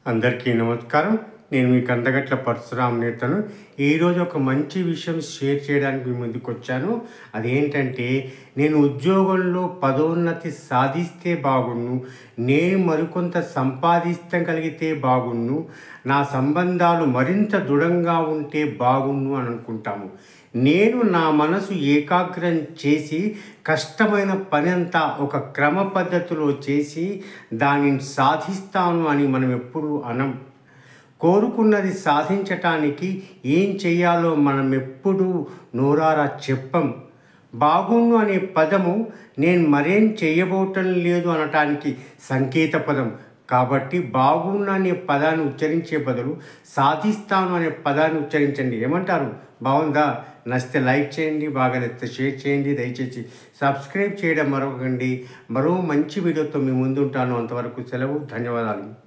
అందరికీ నమస్కారం. నేను మీ కందగట్ల పరశురామ్ నేతను. ఈరోజు ఒక మంచి విషయం షేర్ చేయడానికి మీ ముందుకొచ్చాను. అదేంటంటే, నేను ఉద్యోగంలో పదోన్నతి సాధిస్తే బాగుండు, నేను మరికొంత సంపాదించగలిగితే బాగుండు, నా సంబంధాలు మరింత దృఢంగా ఉంటే బాగుండు అని అనుకుంటాము. నేను నా మనసు ఏకాగ్రం చేసి కష్టమైన పని అంతా ఒక క్రమ పద్ధతిలో చేసి దానిని సాధిస్తాను అని మనం ఎప్పుడు అనం. కోరుకున్నది సాధించటానికి ఏం చేయాలో మనం ఎప్పుడూ నోరారా చెప్పం. బాగుండు అనే పదము నేను మరేం చేయబోవటం లేదు అనటానికి సంకేత పదం. కాబట్టి బాగుండు అనే పదాన్ని ఉచ్చరించే బదులు సాధిస్తాను అనే పదాన్ని ఉచ్చరించండి. ఏమంటారు? బాగుందా? నచ్చితే లైక్ చేయండి, బాగా నచ్చితే షేర్ చేయండి. దయచేసి సబ్స్క్రైబ్ చేయడం మరొకండి. మరో మంచి వీడియోతో మీ ముందుంటాను. అంతవరకు సెలవు. ధన్యవాదాలు.